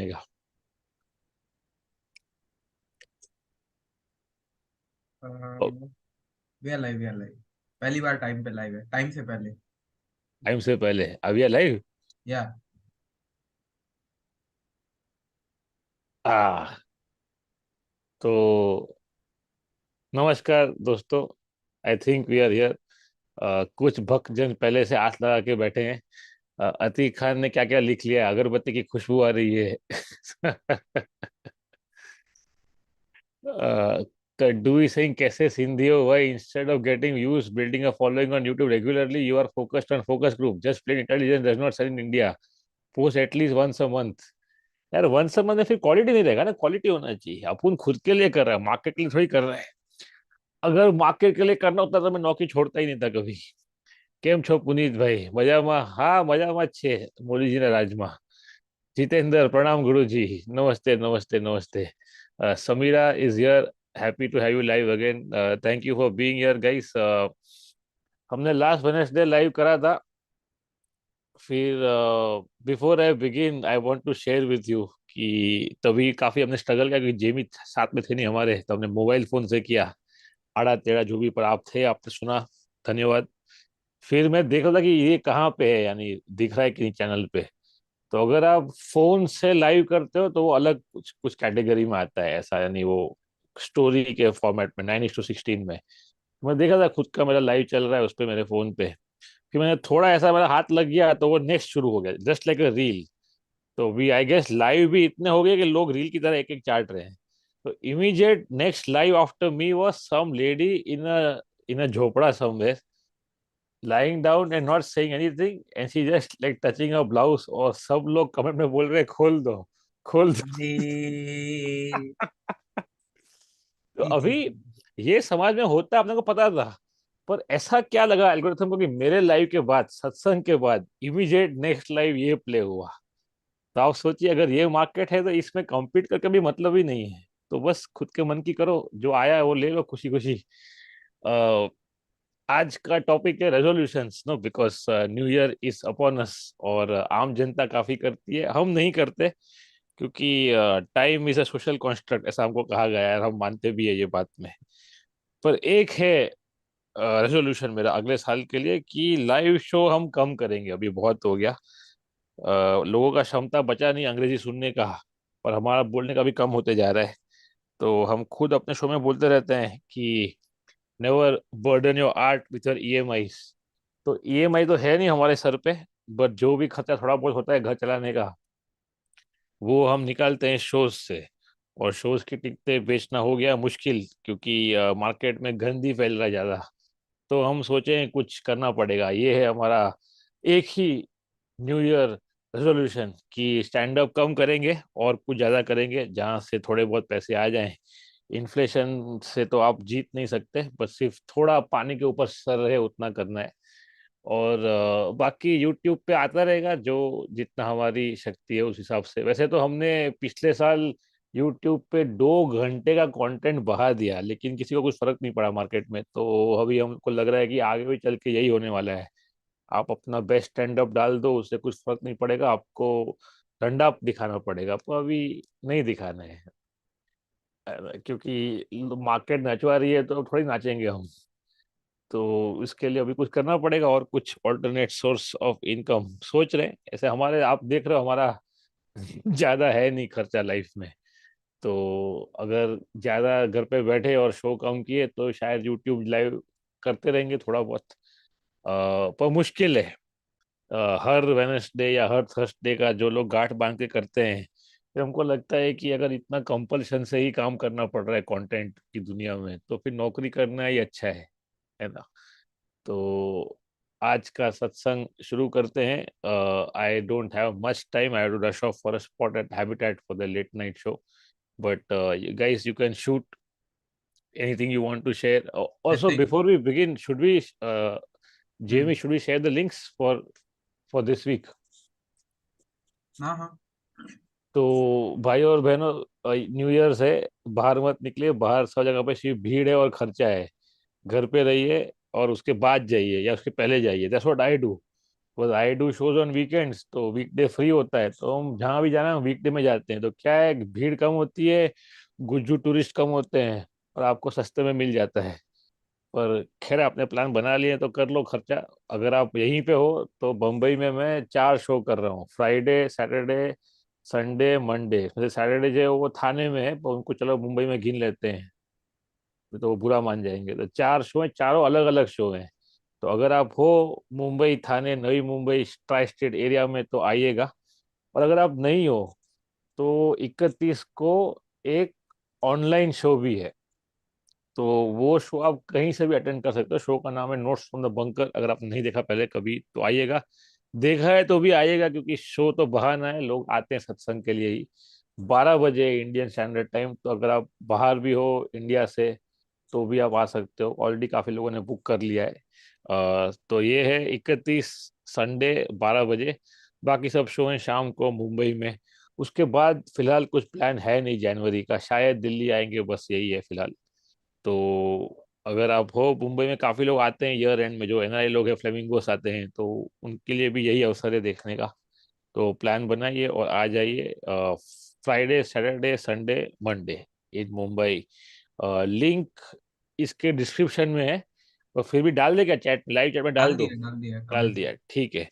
का। We are live, we are live. पहली बार टाइम पे लाइव है, टाइम से पहले। टाइम से पहले अभी लाइव। या आ तो नमस्कार दोस्तों, I think we are here. कुछ भक्तजन पहले से आस लगा के बैठे हैं। अतीक खान ने क्या क्या लिख लिया, अगरबत्ती की खुशबू आ रही है। डू सिंह कैसे सिंधियो, why instead of getting views building a following on YouTube regularly you are focused on focus group, just plain intelligence does not sell in India, post at least once a month. यार वंस अ मंथ में फिर quality नहीं रहेगा ना, quality होना चाहिए। अपन खुद के लिए कर रहे हैं, मार्केट के लिए थोड़ी कर रहे हैं। अगर मार्केट के लिए करना होता तो मैं नौकरी छोड़ता ही नहीं था कभी। કેમ છો પુનીત ભાઈ? મજામાં? હા, મજામાં જ છે મોદીજીના રાજમાં। जितेंद्र प्रणाम गुरुजी। नमस्ते नमस्ते नमस्ते। Sameera is here, happy to have you live again. Thank you for being here guys. हमने लास्ट वेडनेसडे लाइव करा था। फिर before I begin I want to share with you कि तभी काफी हमने स्ट्रगल किया, क्योंकि जेमी साथ में थे नहीं हमारे, तो हमने मोबाइल फोन से किया। आड़ा टेढ़ा जो भी, पर आप थे, आपने सुना, धन्यवाद। फिर मैं देख रहा था कि ये कहाँ पे है, यानी दिख रहा है कि नहीं चैनल पे। तो अगर आप फोन से लाइव करते हो तो वो अलग कुछ कुछ कैटेगरी में आता है ऐसा, यानी वो स्टोरी के फॉर्मेट में 9:16 में। मैं देखा था खुद का मेरा लाइव चल रहा है उस पे, मेरे फोन पे। फिर मैंने थोड़ा ऐसा, मेरा हाथ लग गया तो वो नेक्स्ट शुरू हो गया, जस्ट लाइक अ रील। तो वी आई गेस लाइव भी इतने हो गए कि लोग रील की तरह एक एक चाट रहे हैं। तो immediate next live after me was some lady in a झोपड़ा somewhere, lying down and not saying anything, and she just like touching her blouse, और सब लोग कमेंट में बोल रहे हैं खोल दो, खोल दो। जी तो जी जी अभी ये समाज में होता है, अपने को पता था। पर ऐसा क्या लगा एल्गोरिथम को कि मेरे लाइव के बाद, सत्संग के बाद, इमीडिएट नेक्स्ट लाइव ये प्ले हुआ। तो आप सोचिए, अगर ये मार्केट है तो इसमें कम्पीट करके भी मतलब ही नहीं है। तो बस खुद के मन की करो, जो आया है वो ले लो खुशी खुशी। आज का टॉपिक है resolutions, no, because new year is upon us. और आम जनता काफी करती है, हम नहीं करते, क्योंकि time is a social construct, ऐसा हमको कहा गया है, हम मानते भी है ये बात में। पर एक है रेजोल्यूशन मेरा अगले साल के लिए, कि लाइव शो हम कम करेंगे, अभी बहुत हो गया। लोगों का क्षमता बचा नहीं अंग्रेजी सुनने का, और हमारा बोलने का भी कम होते जा रहा है। तो हम खुद अपने शो में बोलते रहते हैं कि never burden your art with your EMI. तो ईएमआई तो है नहीं हमारे सर पे, बट जो भी खर्चा थोड़ा बहुत होता है घर चलाने का, वो हम निकालते हैं शोज से। और शोज की टिकटें बेचना हो गया मुश्किल, क्योंकि मार्केट में गंदी फैल रहा है ज्यादा। तो हम सोचे कुछ करना पड़ेगा, ये है हमारा एक ही न्यू ईयर रेजोल्यूशन, कि स्टैंड अप कम करेंगे और कुछ ज्यादा करेंगे जहां से थोड़े बहुत पैसे आ जाएं। इन्फ्लेशन से तो आप जीत नहीं सकते, बस सिर्फ थोड़ा पानी के ऊपर सर रहे उतना करना है। और बाकी यूट्यूब पे आता रहेगा जो जितना हमारी शक्ति है उस हिसाब से। वैसे तो हमने पिछले साल यूट्यूब पे 2 घंटे का कंटेंट बहा दिया, लेकिन किसी को कुछ फर्क नहीं पड़ा मार्केट में। तो अभी हमको लग रहा है कि आगे भी चल के यही होने वाला है। आप अपना बेस्ट स्टैंड अप डाल दो, उससे कुछ फर्क नहीं पड़ेगा आपको, ठंडा दिखाना पड़ेगा आपको। अभी नहीं दिखाना है, क्योंकि मार्केट नचवा रही है तो थोड़ी नाचेंगे हम। तो इसके लिए अभी कुछ करना पड़ेगा, और कुछ ऑल्टरनेट सोर्स ऑफ इनकम सोच रहे हैं। ऐसे हमारे, आप देख रहे हो हमारा ज्यादा है नहीं खर्चा लाइफ में। तो अगर ज्यादा घर पे बैठे और शो कम किए तो शायद यूट्यूब लाइव करते रहेंगे थोड़ा बहुत। पर मुश्किल है। हर वेनसडे या हर थर्सडे का जो लोग गांठ बांध के करते हैं, फिर हमको लगता है कि अगर इतना कंपल्शन से ही काम करना पड़ रहा है कंटेंट की दुनिया में, तो फिर नौकरी करना ही अच्छा है ना। तो आज का सत्संग शुरू करते हैं। I don't have much time, I have to rush off for a spot at Habitat for the late night show. But guys, you can shoot anything you want to share. Also, जैसे before we begin, should we hmm. Jamie, should we share the links for this week? हाँ हाँ। तो भाई और बहनों, new years है, बाहर मत निकलिए। बाहर सब जगह पे सिर्फ भीड़ है और खर्चा है। घर पे रहिए और उसके बाद जाइए या उसके पहले जाइए, दैट्स व्हाट आई डू। बस I do shows on weekends, तो वीकडे फ्री होता है तो हम जहाँ भी जाना है वीकडे में जाते हैं, तो क्या है भीड़ कम होती है, गुज्जू टूरिस्ट कम होते हैं, और आपको सस्ते में मिल जाता है। पर खैर आपने प्लान बना लिए तो कर लो खर्चा। अगर आप यहीं पे हो तो बम्बई में मैं 4 शो कर रहा हूँ, फ्राइडे सैटरडे संडे मंडे। जैसे सैटरडे जो है वो थाने में है, पर उनको चलो मुंबई में गिन लेते हैं, तो वो बुरा मान जाएंगे। तो 4 शो हैं, चारों अलग अलग शो हैं। तो अगर आप हो मुंबई थाने नई मुंबई ट्राई स्टेट एरिया में तो आइएगा। और अगर आप नहीं हो तो 31 को एक ऑनलाइन शो भी है, तो वो शो आप कहीं से भी अटेंड कर सकते हो। शो का नाम है नोट्स फ्रॉम द बंकर। अगर आपने नहीं देखा पहले कभी तो आइएगा, देखा है तो भी आइएगा, क्योंकि शो तो बहाना है, लोग आते हैं सत्संग के लिए ही। 12 बजे इंडियन स्टैंडर्ड टाइम, तो अगर आप बाहर भी हो इंडिया से तो भी आप आ सकते हो। ऑलरेडी काफी लोगों ने बुक कर लिया है। तो ये है 31 संडे 12 बजे। बाकी सब शो हैं शाम को मुंबई में। उसके बाद फिलहाल कुछ प्लान है नहीं जनवरी का, शायद दिल्ली आएंगे, बस यही है फिलहाल। तो अगर आप हो मुंबई में, काफी लोग आते हैं ईयर एंड में, जो एनआरआई लोग हैं फ्लेमिंगोस आते हैं, तो उनके लिए भी यही अवसर है देखने का। तो प्लान बनाइए और आ जाइए, फ्राइडे सैटरडे संडे मंडे इन मुंबई। लिंक इसके डिस्क्रिप्शन में है, और फिर भी डाल दे क्या चैट, लाइव चैट में डाल दो। डाल दिया डाल कमेंट में। दिया, ठीक है।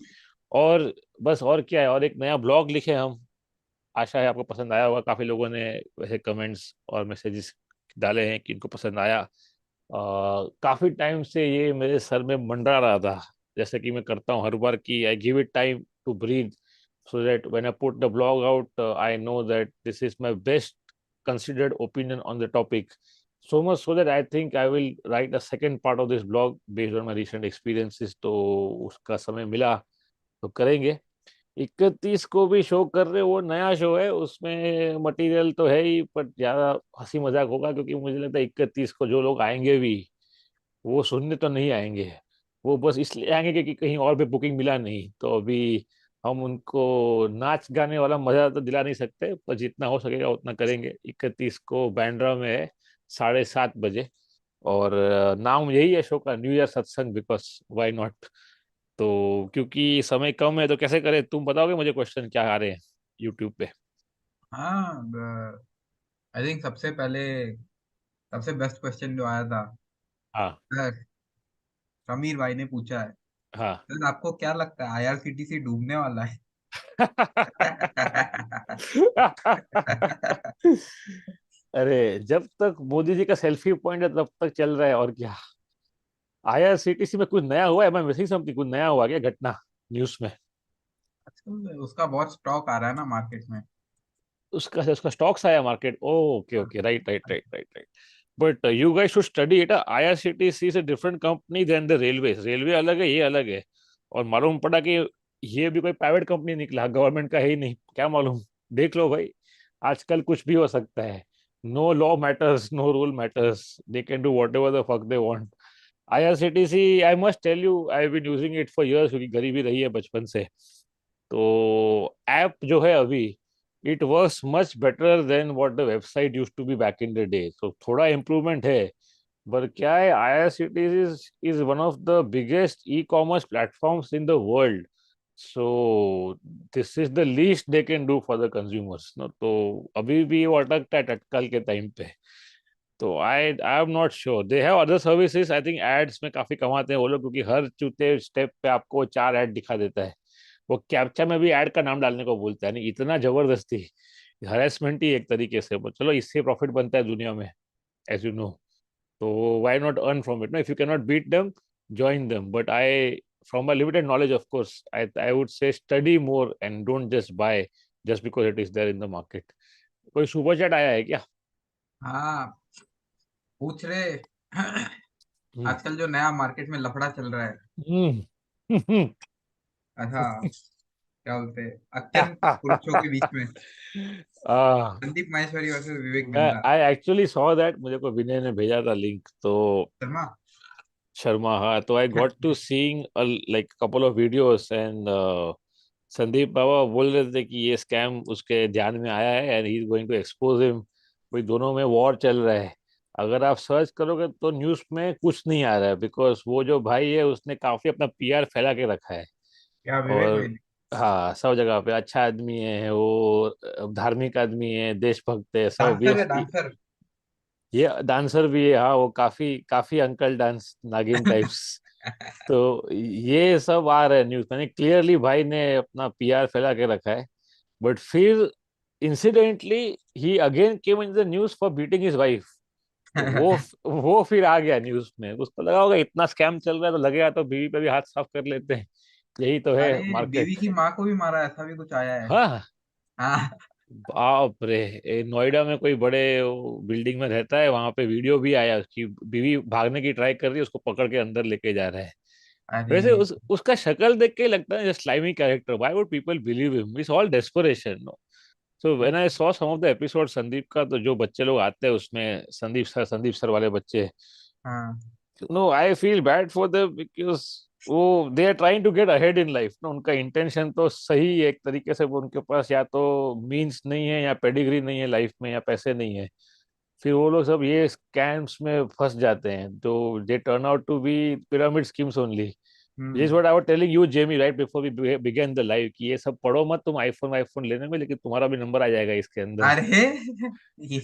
और बस, और क्या है, और एक नया ब्लॉग लिखे हम। आशा है आपको पसंद आया होगा। काफी लोगों ने वैसे कमेंट्स और मैसेजेस डाले हैं कि इनको पसंद आया। काफी टाइम से ये मेरे सर में मंडरा रहा था, जैसे कि मैं करता हूँ हर बार, कि I give it time to breathe, so that when I put the blog out, I know that this is my best considered opinion on the topic. So much so that I think I will write a second part of this blog based on my recent experiences. तो उसका समय मिला तो करेंगे। 31 को भी show कर रहे, वो नया शो है, उसमें मटेरियल तो है ही, पर ज्यादा हंसी मजाक होगा, क्योंकि मुझे लगता है 31 को जो लोग आएंगे भी वो सुनने तो नहीं आएंगे। वो बस इसलिए आएंगे कि कहीं और भी बुकिंग मिला नहीं, तो अभी हम उनको नाच गाने वाला मजा तो दिला नहीं सकते, पर जितना हो सकेगा उतना करेंगे। 31 को बैंड्रा में है, 7:30 बजे। और नाम यही है शो का, न्यू ईयर सत्संग, बिकॉज वाई नॉट। तो क्योंकि समय कम है तो कैसे करें, तुम बताओगे मुझे क्वेश्चन क्या आ रहे हैं यूट्यूब पे। हाँ, आई थिंक सबसे बेस्ट क्वेश्चन जो आया था, हाँ। सर, समीर भाई ने पूछा है, हाँ। सर आपको क्या लगता है आईआरसीटीसी डूबने वाला है? अरे जब तक मोदी जी का सेल्फी पॉइंट है तब तक चल रहा है, और क्या। आईआरसीटीसी में कुछ नया हुआ है, मैं मिसिंग समथिंग, कुछ नया हुआ क्या घटना न्यूज में? आजकल उसका बहुत स्टॉक आ रहा है ना मार्केट में। उसका उसका स्टॉक्स आया मार्केट, ओके हाँ। Okay, right right right right right. But you guys should study it. IRCTC is a different company than the railway. Railway अलग है, ये अलग है। और मालूम पड़ा कि ये भी कोई प्राइवेट कंपनी निकला, गवर्नमेंट का है ही नहीं, क्या मालूम। देख लो भाई, आजकल कुछ भी हो सकता है। No law matters, no rule matters, they can do whatever the fuck they want. IRCTC, I must tell you, I have been using it for years, क्योंकि गरीबी रही है बचपन से। तो ऐप जो है अभी, it works much better than what the website used to be back in the day. तो थोड़ा इम्प्रूवमेंट है। पर क्या है, IRCTC is one of the biggest e commerce platforms in the world. So this is the least they can do for the consumers, no. तो अभी भी वो अटकता है तत्काल के टाइम पे। तो I am not sure, they have other services. I think ads में काफी कमाते हैं वो लोग, क्योंकि हर चौथे स्टेप पे आपको 4 ऐड दिखा देता है। वो कैप्चा में भी ऐड का नाम डालने को बोलता है, नहीं इतना जबरदस्ती। हरेसमेंट ही एक तरीके से, but चलो इससे प्रॉफिट बनता है दुनिया में, एज यू नो। तो why not earn from it, ना? If you can not beat them, join them. But I, from my limited knowledge, of course, I would say study more and don't just buy just because it is there in the market. कोई super chat आया है क्या? हाँ, पूछ रहे। हम्म। आजकल जो नया मार्केट में लफड़ा चल रहा है। हम्म। अच्छा, क्या बोलते हैं, अत्यंत पुरुषों के बीच में, आ, संदीप माहेश्वरी वर्सेस विवेक मैं Bindra. I actually saw that, मुझे को विनय ने भेजा था लिंक, तो शर्मा। शर्मा, हाँ। तो I got to seeing like couple of videos, and Sandeep Baba बोल रहे थे कि ये स्कैम उसके ध्यान में आया है and he is going to expose him. भाई दोनों में वॉर चल रहा है। अगर आप सर्च करोगे तो न्यूज में कुछ नहीं आ रहा है, बिकॉज वो जो भाई है उसने काफी अपना पीआर फैला के रखा है। क्या विवेक भाई और ने? हाँ, सब जगह पे अच्छा आदमी है वो, धार्मिक आदमी है, देशभक्त है, सब डांसर है, BFP। डांसर। ये डांसर भी है, हाँ, वो काफी काफी अंकल डांस नागिन टाइप्स। तो ये सब आ रहा है न्यूज, मैंने क्लियरली भाई ने अपना PR फैला के रखा है। बट फिर incidentally he again came in the news for beating his wife. तो वो फिर आ गया न्यूज में, उसको लगा होगा इतना स्कैम चल रहा है तो लगेगा तो बीवी पे भी हाथ साफ कर लेते हैं, यही तो है अरे बीवी मार्केट। की माँ को भी मारा, ऐसा भी कुछ आया है। हाँ, हाँ। बाप रे, नोएडा में कोई बड़े बिल्डिंग में रहता है, वहां पे वीडियो भी आया, उसकी बीवी भागने की ट्राई कर रही है, उसको पकड़ के अंदर लेके जा रहा है। वैसे अरे। उसका शक्ल देख के लगता है slimy character, why would people believe him, it's all desperation, no. So when I saw some of the episode Sandeep का, तो जो बच्चे लोग आते हैं उसमें, संदीप सर वाले बच्चे, हाँ। No I feel bad for them because वो they are trying to get ahead in life ना, उनका इंटेंशन तो सही है एक तरीके से, वो उनके पास या तो मीन्स नहीं है, या पेडिग्री नहीं है लाइफ में, या पैसे नहीं है, फिर वो लोग सब ये स्कैम्स में फंस जाते हैं, तो they turn out to be pyramid schemes only. This hmm. What I was telling you Jamie right before we began the live, कि ये सब पढ़ो मत तुम आईफोन आईफोन लेने में, लेकिन तुम्हारा भी नंबर आ जाएगा इसके अंदर। अरे ये।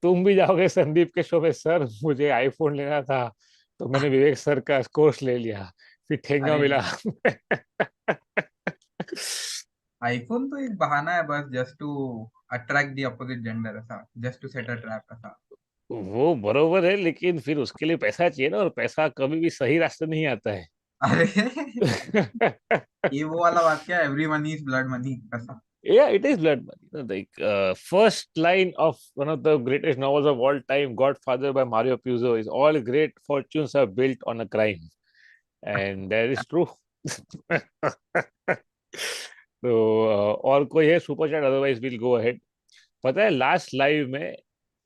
तुम भी जाओगे संदीप के शो में, सर मुझे आईफोन लेना था, तो मैंने विवेक सर का कोर्स ले लिया, फिर ठेंगा अरे मिला। आईफोन तो एक बहाना है बस, just to attract the opposite gender, ऐसा just to set a trap ऐसा। वो बरोबर है, लेकिन फिर उसके लिए पैसा चाहिए ना, और पैसा कभी भी सही रास्ते नहीं आता है। अरे ये वो वाला बात, क्या every money is blood money ऐसा। Yeah, it is blood money. Like first line of one of the greatest novels of all time, Godfather by Mario Puzo, is all great fortunes are built on a crime, and that is true. तो और कोई है super chat, otherwise will go ahead. पता है last live में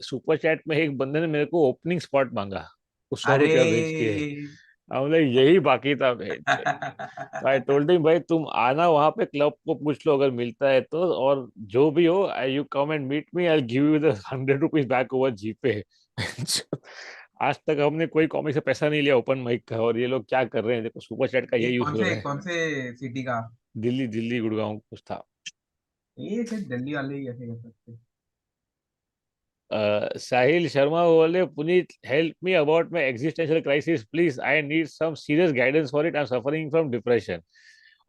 super chat में एक बंदे ने मेरे को ओपनिंग स्पॉट मांगा, वो सौ अरे रुपया भेज के। हम लाइक यही बाकी था भेज। तो आई टोल्ड हिम भाई तुम आना वहां पे, क्लब को पूछ लो अगर मिलता है तो, और जो भी हो I you come and meet me, I give you the 100 rupees back over GPay. आज तक हमने कोई कॉमिक से पैसा नहीं लिया ओपन माइक का, और ये लोग क्या कर रहे हैं, देखो सुपर चैट का ये ये यूज हो रहा है। कौन से सिटी का? दिल्ली दिल्ली गुड़गांव कुछ था। ये सिर्फ दिल्ली वाले ही ऐसे कर सकते। साहिल शर्मा बोले, Puneet help me about my existential crisis please, I need some serious guidance for it, I am suffering from depression.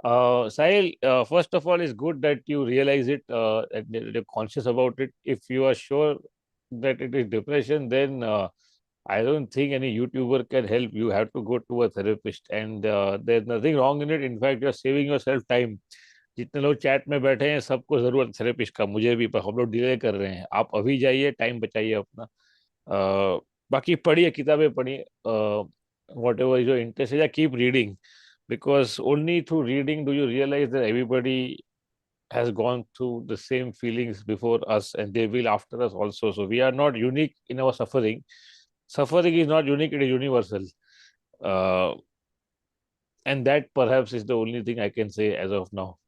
Sahil, first of all, it's good that you realize it, and that you're conscious about it. If you are sure that it is depression, then I don't think any YouTuber can help. You have to go to a therapist, and there's nothing wrong in it. In fact, you're saving yourself time. जितने लोग chat में बैठे हैं सबको जरूरत therapist का, मुझे भी, पर हम लोग डिले कर रहे हैं, आप अभी जाइए, टाइम बचाइए अपना। बाकी पढ़िए, किताबें पढ़िए, whatever is your interest, या keep reading, because only through reading do you realize that everybody has gone through the same feelings before us, and they will after us also. So we are not unique in our suffering. Suffering is not unique, it is universal. uh, and that perhaps is the only thing I can say as of now.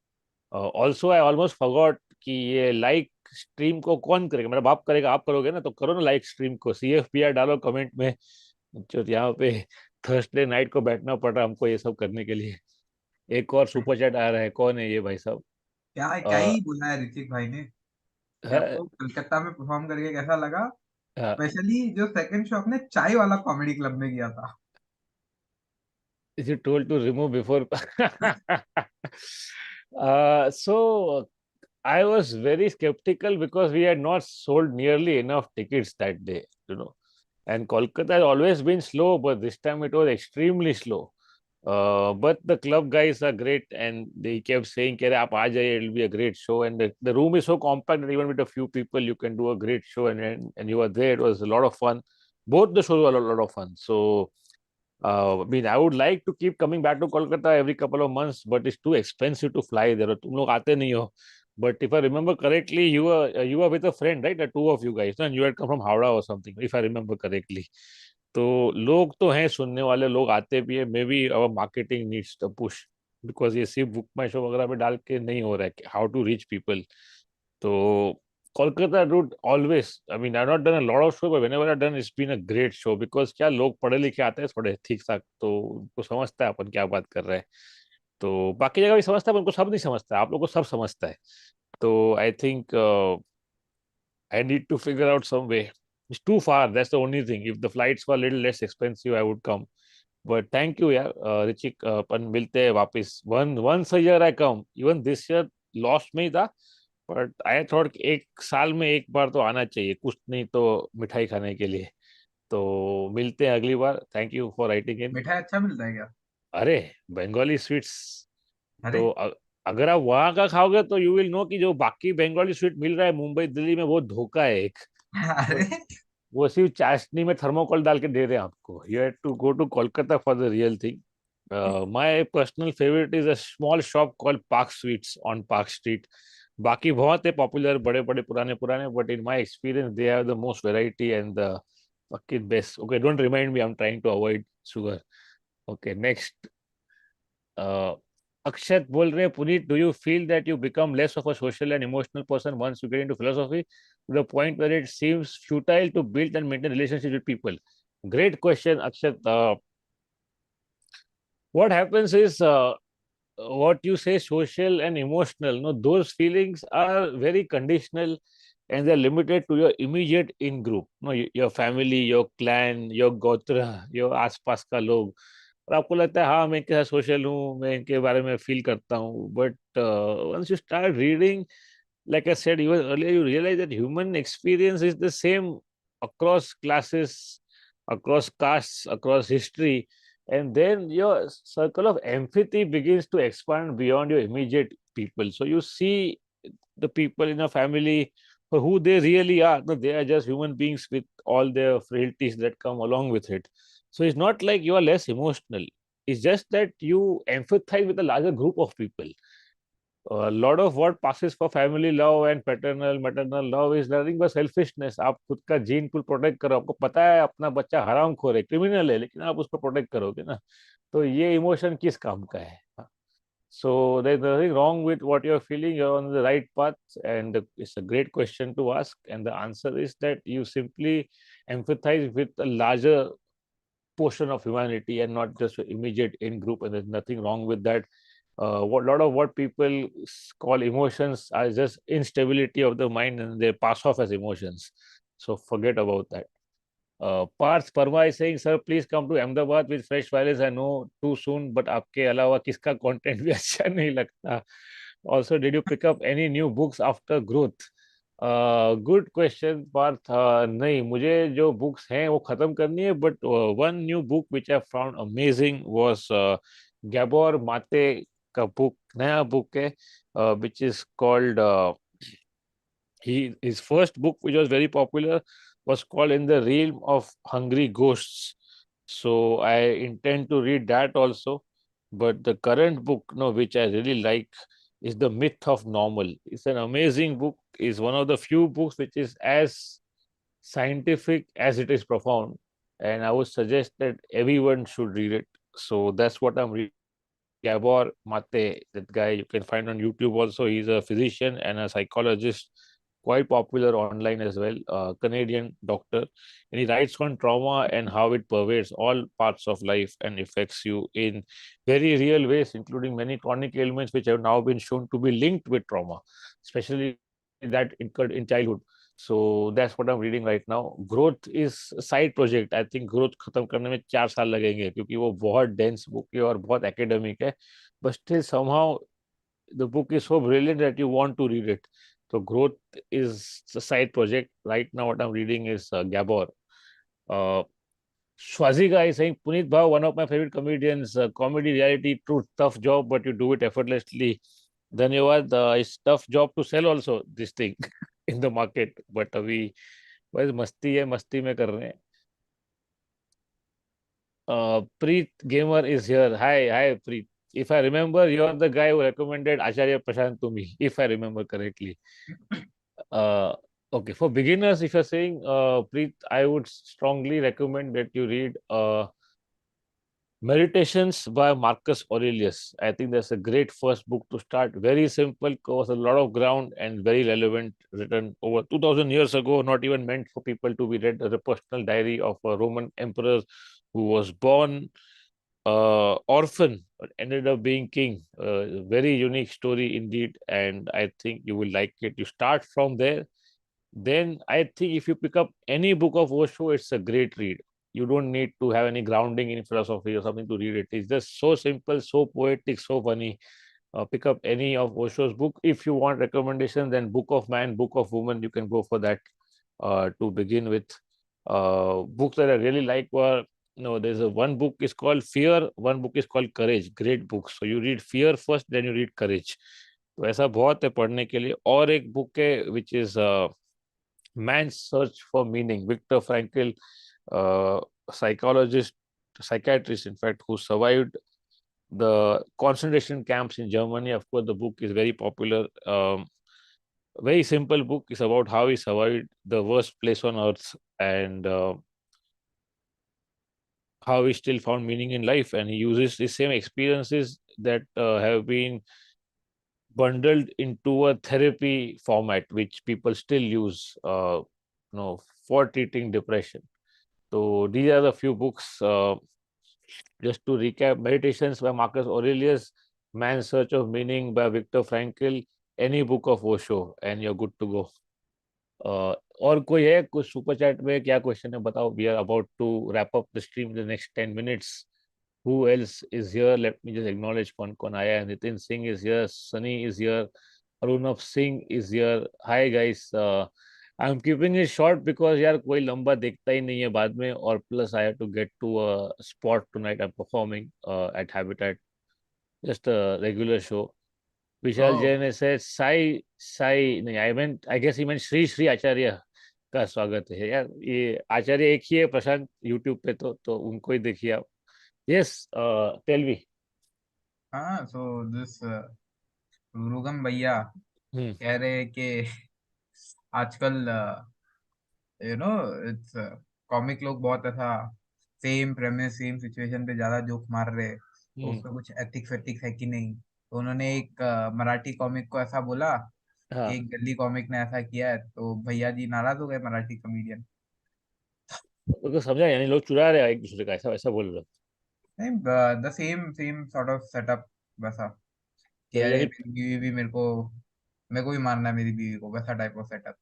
Also I almost forgot कि ये like stream को कौन करेगा, मेरा बाप करेगा, आप करोगे ना, तो करो ना लाइक स्ट्रीम को, CFPR डालो कमेंट में। जो यहाँ पे थर्सडे नाइट को बैठना पड़ रहा है हमको ये सब करने के लिए। एक और सुपर चैट आ रहा है, कौन है ये भाई साहब? क्या क्या अ, ही बोला है ऋतिक भाई ने कि है, आपको कलकत्ता में परफॉर्म करके कैसा लगा? uh, स्पेशली जो सेकंड शो आपने चाय वाला कॉमेडी क्लब में किया था। is it told to remove before? So I was very skeptical because we had not sold nearly enough tickets that day, you know. And Kolkata has always been slow, but this time it was extremely slow. But the club guys are great, and they kept saying, "Kare aap aa jaye, it'll be a great show." And the room is so compact that even with a few people, you can do a great show. And you were there. It was a lot of fun. Both the shows were a lot of fun. So I mean, I would like to keep coming back to Kolkata every couple of months, but it's too expensive to fly there. तुम लोग आते नहीं हो. But if I remember correctly, you were with a friend, right? The two of you guys, and you had come from Howrah or something, if I remember correctly. तो लोग तो हैं सुनने वाले, लोग आते भी है, may be our marketing needs the push, because ये सिर्फ बुक माई शो वगैरह पे डाल के नहीं हो रहा है, हाउ टू रीच पीपल। तो Kolkata route always, I mean, I've not done a lot of show, but whenever I've done, it's been a great show because क्या लोग पढ़े लिखे आते हैं थोड़े ठीक ठाक, तो उनको समझता है अपन क्या बात कर रहे हैं। तो बाकी जगह भी समझता है पर उनको सब नहीं समझता, आप लोग को सब समझता है। तो I think I need to figure out some way. It's too far. That's the only thing. If the flights were a little less expensive, I would come. But thank you, यार, ऋचिक, अपन मिलते हैं वापस। once a year I come. Even this year lost में ही था, but I thought एक साल में एक बार तो आना चाहिए, कुछ नहीं तो मिठाई खाने के लिए। तो मिलते हैं अगली बार। Thank you for writing in. मिठाई अच्छा मिलता है क्या? अरे, बंगाली स्वीट्स अरे तो अगर आप वहां का खाओगे तो यू विल नो कि जो बाकी बंगाली स्वीट मिल रहा है मुंबई दिल्ली में वो धोखा है एक। वो अरे वो सिर्फ चाशनी में थर्मोकोल डाल के दे रहे हैं आपको। You have to go to Kolkata for the real thing. My personal favourite is a small shop called Park Sweets on Park Street. बाकी बहुत है पॉपुलर, बड़े बड़े पुराने पुराने, but in my experience they have the most variety and the fucking best. Okay, don't remind me, I'm trying to avoid sugar. Okay, next. Akshat बोल रहे हैं, Puneet, do you feel that you become less of a social and emotional person once you get into philosophy to the point where it seems futile to build and maintain relationship with people? Great question, Akshat. What happens is, what you say social and emotional, no, those feelings are very conditional and they're limited to your immediate in group, no, your family, your clan, your gotra, your आसपास का लोग। और आपको लगता है हाँ मैं इनके साथ सोशल हूँ, मैं इनके बारे में फील करता हूँ, but once you start reading, like I said even earlier, you realize that human experience is the same across classes, across castes, across history. And then your circle of empathy begins to expand beyond your immediate people. So you see the people in a family for who they really are. No, they are just human beings with all their frailties that come along with it. So it's not like you are less emotional. It's just that you empathize with a larger group of people. A lot of what passes for family love and paternal maternal love is nothing but selfishness. आप खुद का gene pool protect करो, आपको पता है अपना बच्चा हरामखोर है, क्रिमिनल है, लेकिन आप उसको प्रोटेक्ट करोगे ना। तो ये इमोशन किस काम का है? So there's nothing wrong with what you're feeling. You're on the right path, and it's a great question to ask. And the answer is that you simply empathize with a larger portion of humanity and not just immediate in group, and there's nothing wrong with that. What lot of what people call emotions are just instability of the mind and they pass off as emotions, so forget about that. Parth Parma is saying, sir, please come to Ahmedabad with fresh violence. I know too soon, but आपके अलावा किसका content भी अच्छा नहीं लगता? Also, did you pick up any new books after growth? Good question, Parth. नहीं, मुझे जो books हैं वो खत्म करनी है, but one new book which I found amazing was Gabor Mate का book, नया book है, which is called his first book, which was very popular, was called In the Realm of Hungry Ghosts. So I intend to read that also. But the current book, no, which I really like, is The Myth of Normal. It's an amazing book. It's one of the few books which is as scientific as it is profound. And I would suggest that everyone should read it. So that's what I'm reading. Gabor Mate, that guy you can find on YouTube also. He's a physician and a psychologist, quite popular online as well, Canadian doctor. And he writes on trauma and how it pervades all parts of life and affects you in very real ways, including many chronic ailments which have now been shown to be linked with trauma, especially that occurred in childhood. So that's what I'm reading right now. Growth is a side project. I think growth खत्म करने में 4 साल लगेंगे क्योंकि वो बहुत dense book है और बहुत academic है. But still somehow the book is so brilliant that you want to read it. So growth is a side project. Right now what I'm reading is Gabor. Uh, Swaziga is saying, Punit Bhav, one of my favorite comedians, comedy, reality, true, tough job, but you do it effortlessly. धन्यवाद. It's tough job to sell also this thing in the market, but अभी बस मस्ती है, मस्ती में कर रहे हैं. Preet Gamer is here. Hi, Preet. If I remember, you're the guy who recommended Acharya Prashant to me, if I remember correctly. Uh, okay, for beginners, if you're saying, Preet, I would strongly recommend that you read Meditations by Marcus Aurelius. I think that's a great first book to start. Very simple, covers a lot of ground and very relevant, written over 2000 years ago, not even meant for people to be read as a personal diary of a Roman emperor who was born orphan ended up being king. Very unique story indeed, and I think you will like it. You start from there, then I think if you pick up any book of Osho, it's a great read. You don't need to have any grounding in philosophy or something to read it. It's just so simple, so poetic, so funny. Pick up any of Osho's book. If you want recommendation, then Book of Man, Book of Woman, you can go for that to begin with. Books that I really like were, no, there's a one book is called Fear, one book is called Courage. Great books. So you read Fear first, then you read Courage. तो ऐसा बहुत है पढ़ने के लिए. और एक book है which is Man's Search for Meaning. Viktor Frankl, psychologist, psychiatrist, in fact, who survived the concentration camps in Germany. Of course, the book is very popular. Very simple book. It's about how he survived the worst place on earth and how he still found meaning in life. And he uses the same experiences that have been bundled into a therapy format, which people still use, for treating depression. So these are the few books. Just to recap: Meditations by Marcus Aurelius, Man's Search of Meaning by Viktor Frankl, any book of Osho, and you're good to go. और कोई है कुछ super chat में क्या question है बताओ. We are about to wrap up the stream in the next 10 minutes. Who else is here? Let me just acknowledge कौन कौन आया है. Nitin Singh is here, Sunny is here, Arunab Singh is here. Hi guys. I'm keeping it short because यार कोई लंबा देखता ही नहीं है बाद में, और plus I have to get to a spot tonight. I'm performing at Habitat, just a regular show. Vishal Oh, Jain ने said साई साई नहीं, I guess he meant Shri Shri Acharya का स्वागत है यार. ये आचार्य एक ही है प्रशांत यूट्यूब पे, तो उनको ही देखिए आप. Yes, tell me. हाँ. सो दिस रुगम भैया हम्म. कह रहे हैं कि आजकल यू नो इट्स कॉमिक लोग बहुत ऐसा सेम प्रेमिस सेम सिचुएशन पे ज्यादा जोक मार रहे हैं, तो हम्म. उसमें कुछ एथिक्स वेथिक्स है कि नहीं. तो उन्होंने एक मराठी कॉमिक को ऐसा बोला कि हाँ, एक गली कॉमिक ने ऐसा किया है, तो भैया जी नाराज हो गए मराठी कॉमेडियन. तो समझा, यानी लोग चुरा रहे हैं एक दूसरे का, ऐसा वैसा बोल रहे हो. नहीं, the same same sort of setup वैसा, कि तो अरे यानी मेरी बीवी भी मेरे को भी मारना है मेरी बीवी को, वैसा टाइप ऑफ सेटअप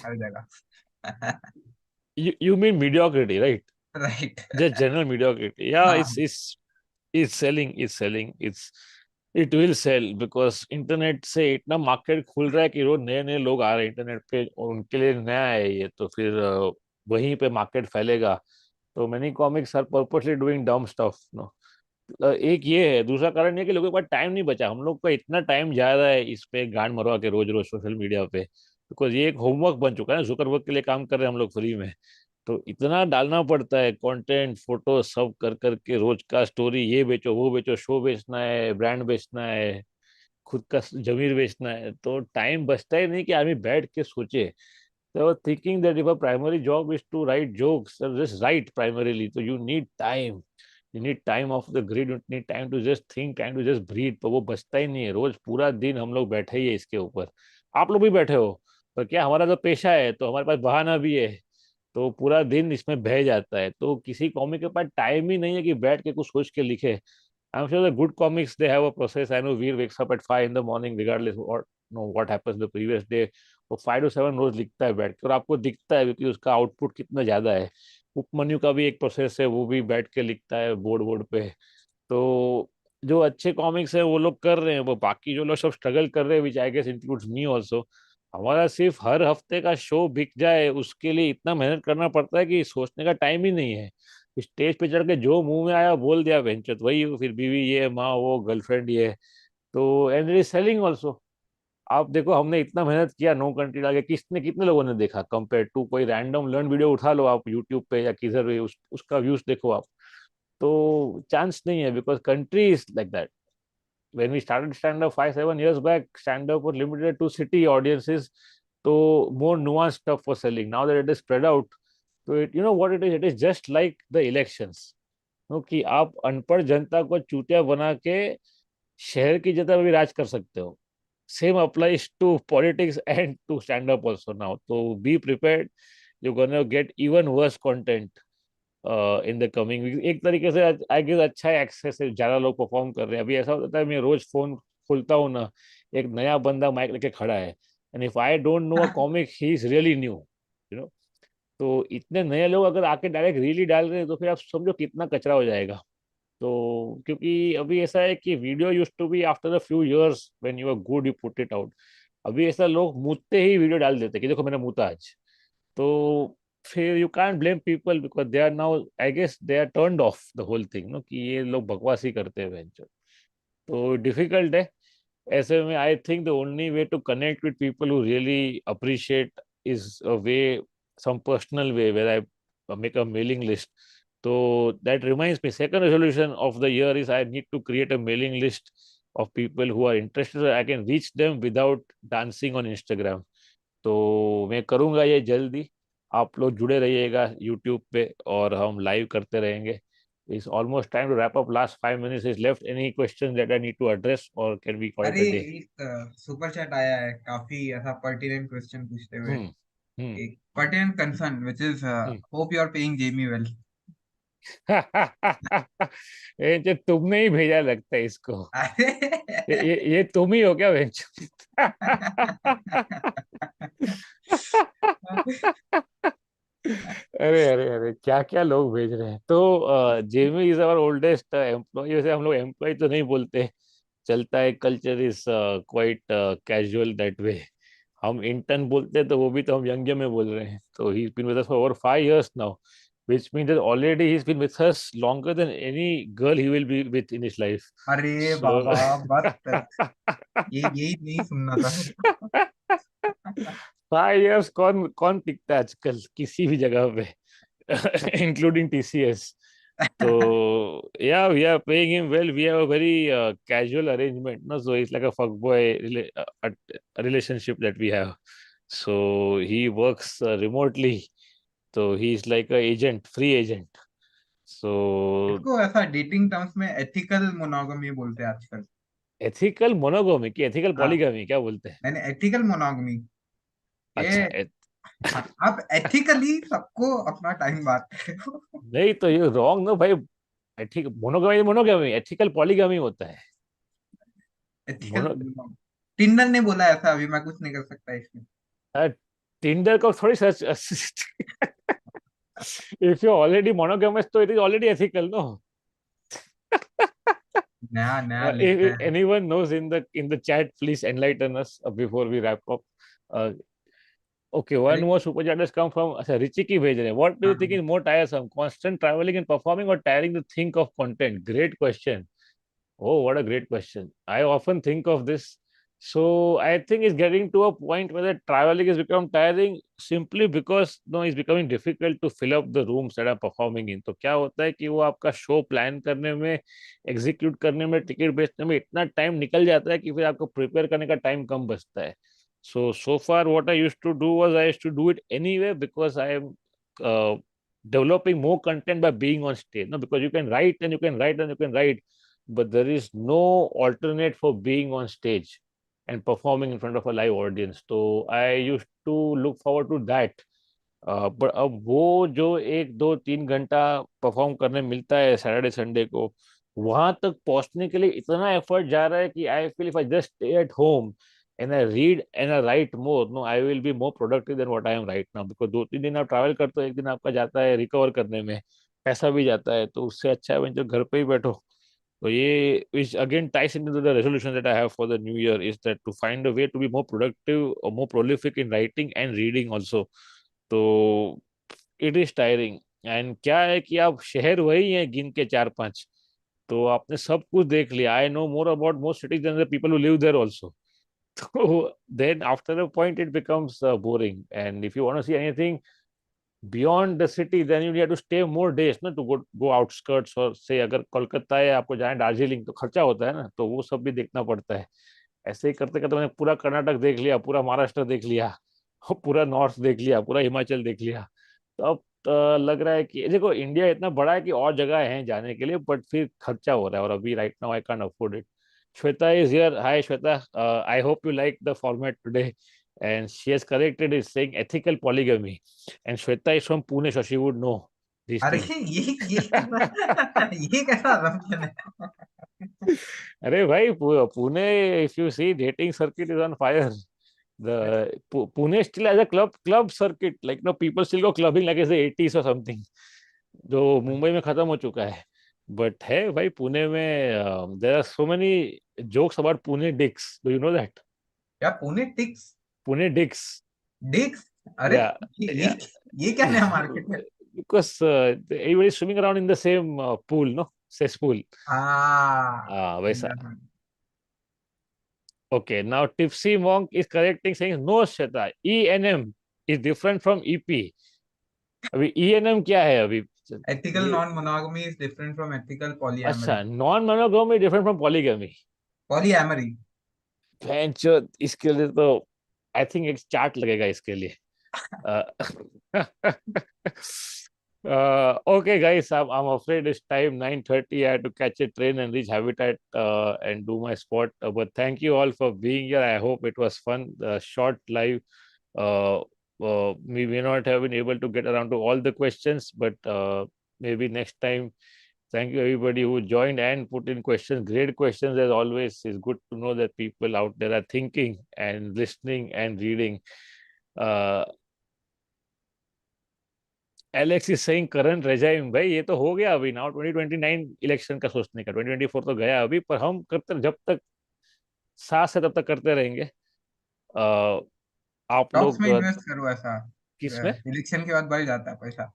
हर जगह. you mean mediocrity, right? Right. Just general mediocrity. Yeah, हाँ. it's selling, it will sell because internet से इतना मार्केट खुल रहा है कि रोज नए नए लोग आ रहे हैं इंटरनेट पे, और उनके लिए नया है ये, तो फिर वहीं पे मार्केट फैलेगा. तो many comics are purposely doing dumb stuff, no. एक ये है. दूसरा कारण ये कि लोगों के पास टाइम नहीं बचा. हम लोग का इतना टाइम जा रहा है इस पे गांड मरवा के रोज रोज सोशल मीडिया पे, बिकॉज ये एक होमवर्क बन चुका है ना. जुकरबर्ग के लिए काम कर रहे हैं हम लोग फ्री में, तो इतना डालना पड़ता है कंटेंट, फोटो सब कर करके. रोज का स्टोरी, ये बेचो वो बेचो, शो बेचना है, ब्रांड बेचना है, खुद का जमीर बेचना है, तो टाइम बचता ही नहीं कि आदमी बैठ के सोचे. So thinking that if a primary job is to write jokes, or just write primarily, so you need time. You need time off the grid. You need time to just think, time to just breathe. तो वो बचता ही नहीं है. रोज पूरा दिन हम लोग बैठे ही है इसके ऊपर. आप लोग भी बैठे हो, पर क्या हमारा तो पेशा है, तो हमारे पास बहाना भी है. तो पूरा दिन इसमें बह जाता है. तो किसी कॉमिक के पास टाइम ही नहीं है कि बैठ के कुछ सोच के लिखे. I'm sure the good comics they have a process. I know Veer wakes up at 5 in the morning, regardless what what happens the previous day. वो 5 to 7 रोज लिखता है बैठ के, और आपको दिखता है क्योंकि उसका आउटपुट कितना ज्यादा है. उपमन्यु का भी एक प्रोसेस है, वो भी बैठ के लिखता है बोर्ड बोर्ड पे. तो जो अच्छे कॉमिक्स है वो लोग कर रहे हैं. वो बाकी जो लोग सब स्ट्रगल कर रहे हैं, which I guess includes me also, हमारा सिर्फ हर हफ्ते का शो बिक जाए उसके लिए इतना मेहनत करना पड़ता है कि सोचने का टाइम ही नहीं है. स्टेज पे चढ़ के जो मुंह में आया बोल दिया, वेंचत वही, फिर बीवी ये, माँ वो, गर्लफ्रेंड ये. तो and it is selling also. आप देखो, हमने इतना मेहनत किया, नो कंट्री लाके, किसने कितने लोगों ने देखा कंपेयर टू कोई रैंडम लर्न वीडियो उठा लो आप यूट्यूब पे या किधर भी, उसका व्यूज देखो आप. तो चांस नहीं है because country is like that. When we started stand up 5 7 years back, stand up was limited to city audiences, so more nuanced stuff was selling. Now that it is spread out, so you know what it is just like the elections. कि आप अनपढ़ जनता को चूतिया बना के शहर की जनता पे भी राज कर सकते हो. Same applies to politics and to stand up also now. तो be prepared, you gonna get even worse content. In the coming week. एक तरीके से आई गेस अच्छा है, एक्सेस है, ज्यादा लोग परफॉर्म कर रहे हैं। अभी ऐसा होता है, मैं रोज फोन खोलता हूँ ना, एक नया बंदा माइक लेके खड़ा है, and if I don't know a comic he is really new, you know. तो इतने नए लोग अगर आके डायरेक्ट रील डाल रहे हैं तो फिर आप समझो कितना कचरा हो जाएगा। तो क्योंकि अभी ऐसा है कि video use to be after a few years when you are good you put it out. अभी ऐसा लोग मुतते ही वीडियो डाल देते हैं कि देखो मैंने मुता आज। तो फिर you can't blame people because they are now, I guess they are turned off the whole thing no, कि ये लोग बकवास ही करते हैं वेंचर। तो डिफिकल्ट है। ऐसे में I think the only way to connect with people who really appreciate is a way, some personal way where I make a mailing list. So that reminds me, second resolution of the year is I need to create a mailing list of people who are interested so I can reach them without dancing on Instagram. तो मैं करूँगा ये जल्दी। आप लोग जुड़े रहिएगा YouTube पे और हम लाइव करते रहेंगे। It's almost time to wrap up. Last 5 minutes is left. Any questions that I need to address, or can we call it अरे a day? एक सुपर चैट आया है, काफी ऐसा पर्टिनेंट क्वेश्चन पूछते हुए। Hmm. Hmm. एक pertinent concern which is Hmm. Hope you are paying Jamie well. ये तुमने ही भेजा लगता है इसको। अरे ये तुम ही हो क्या बेंच? अरे अरे अरे, क्या क्या लोग भेज रहे हैं। तो Jamie is our oldest employee. वैसे हम लोग एम्प्लॉय तो नहीं बोलते, चलता है, culture is quite casual that way. हम इंटर्न बोलते हैं, तो वो भी तो हम यंग में बोल रहे हैं। तो he been with us for over 5 years now, which means that already he's been with us longer than any girl he will be with in his life. अरे So बाबा, बस ये यही नहीं सुनना था। 5 years कौन कौन टिकता है आजकल किसी भी जगह पे, इंक्लूडिंग टीसीएस। तो yeah, we are paying him well. We have a very casual arrangement, no? So it's like a fuckboy relationship that we have. So he works remotely. So he's like a agent, free agent. So इसको ऐसा dating terms में ethical monogamy बोलते हैं आजकल। Ethical monogamy की ethical हाँ, polygamy क्या बोलते हैं? मैंने एथिकल मोनोगमी अच्छा ये। हाँ, आप एथिकली सबको अपना टाइम बात करो। नहीं तो ये रॉन्ग ना भाई। Ethic monogamy monogamy, ethical polygamy होता है। एथिकल मोनो टिंडर ने बोला ऐसा, अभी मैं कुछ नहीं कर सकता इसमें। टिंडर को थोड़ी search. If you already monogamous तो it is already ethical no. नया नया लिखते If हैं। anyone knows in the chat, please enlighten us before we wrap up. Uh, okay, one अरे more super chat has come from अच्छा Richie की भेज रहे हैं. What do you think हाँ, is more tiresome, constant traveling and performing, or tiring to think of content? Great question. Oh, what a great question. I often think of this. So I think it's getting to a point where the traveling has become tiring simply because no, it's becoming difficult to fill up the rooms that are performing in. तो क्या होता है कि वो आपका show plan करने में, execute करने में, टिकट बेचने में इतना टाइम निकल जाता है कि फिर आपको प्रिपेयर करने का टाइम कम बचता है. So far what I used to do was I used to do it anyway because I am uh, developing more content by being on stage. No, because you can write and you can write and you can write, but there is no alternate for being on stage and performing in front of a live audience. So I used to look forward to that. पर अब वो जो 1 2 3 घंटा perform करने मिलता है Saturday Sunday को, वहां तक पहुंचने के लिए इतना एफर्ट जा रहा है कि I feel if I just stay at home and I read and I write more, no I will be more productive than what I am right now. Because 2 3 दिन आप ट्रैवल करते हो, एक दिन आपका जाता है रिकवर करने में, पैसा भी जाता है, तो उससे अच्छा है जो घर पे ही बैठो। तो ये which again ties into the resolution that I have for the new year is that to find a way to be more productive or more prolific in writing and reading also. तो it is tiring. And क्या है कि आप शहर वही हैं गिन के 4 5, तो आपने सब कुछ देख लिया। I know more about most cities than the people who live there also. तो then after a point it becomes boring, and if you want to see anything beyond the city then you have to stay more days ना, to go outskirts, और से अगर कोलकाता है आपको जाए दार्जिलिंग तो खर्चा होता है ना, तो वो सब भी देखना पड़ता है। ऐसे ही करते करते मैंने पूरा कर्नाटक देख लिया, पूरा महाराष्ट्र देख लिया, पूरा नॉर्थ देख लिया, पूरा हिमाचल देख लिया। तो अब लग रहा है कि देखो इंडिया इतना बड़ा है कि और जगह है जाने के लिए, बट फिर खर्चा हो रहा है और अभी right now I can't afford it. Shweta is here. Hi Shweta, I hope you like the format today, and she has corrected it saying ethical polygamy, and Shweta is from Pune, so she would know these अरे teams. ये कैसा ये कैसा assumption है? अरे भाई Pune, if you see, dating circuit is on fire. The Pune still has a club circuit, like no people still go clubbing like it's the 80s or something, जो मुंबई में खत्म हो चुका है. बट है भाई पुणे में, there are so many jokes about Pune dicks. Do you know that? क्या Pune ticks? Pune dicks. Dicks? अरे या ये ये क्या नया मार्केट है? because everybody is swimming around in the same pool, no, cesspool. वैसा. समझा समझा। Okay, now Tipsy Monk is correcting, saying no, Shweta, ENM is different from EP. अभी ENM क्या है अभी? एथिकल ये non monogamy is different from ethical polyamory. अच्छा, non monogamy different from polygamy. Polyamory. जो इसके लिए तो आई थिंक एक चार्ट लगेगा इसके लिए. Okay, guys, I'm afraid it's time 9:30. I had to catch a train and reach Habitat and do my spot. But thank you all for being here. I hope it was fun. Short live. Uh, we may not have been able to get around to all the questions, but maybe next time. Thank you, everybody who joined and put in questions. Great questions, as always. It's good to know that people out there are thinking and listening and reading. Uh, Alex is saying current regime. भाई ये तो हो गया अभी. Now 2029 election का सोचने का. 2024 तो गया अभी, पर हम करते जब तक सांस है तब तक करते रहेंगे. अ, आप स्टॉक्स लोग में इन्वेस्ट करो ऐसा। किस में? इलेक्शन के बाद बढ़ जाता है पैसा।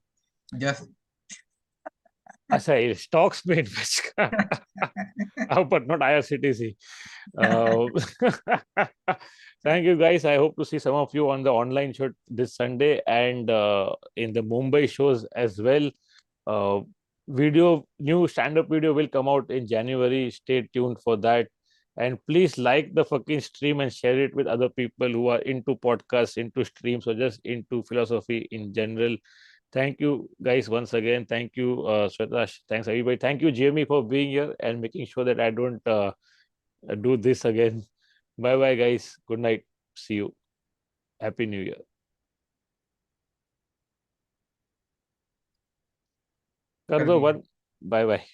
जस्ट अच्छा, ये स्टॉक्स में इन्वेस्ट का. But not IRCTC. Thank you, guys. I hope to see some of you on the online show this Sunday and in the Mumbai shows as well. Uh, new stand-up video will come out in January. Stay tuned for that. And please like the fucking stream and share it with other people who are into podcasts, into streams, or just into philosophy in general. Thank you, guys, once again. Thank you, Sweta. Thanks, everybody. Thank you, Jamie, for being here and making sure that I don't do this again. Bye bye, guys. Good night. See you. Happy New Year. कर कर दो दिया। बंद. Bye bye.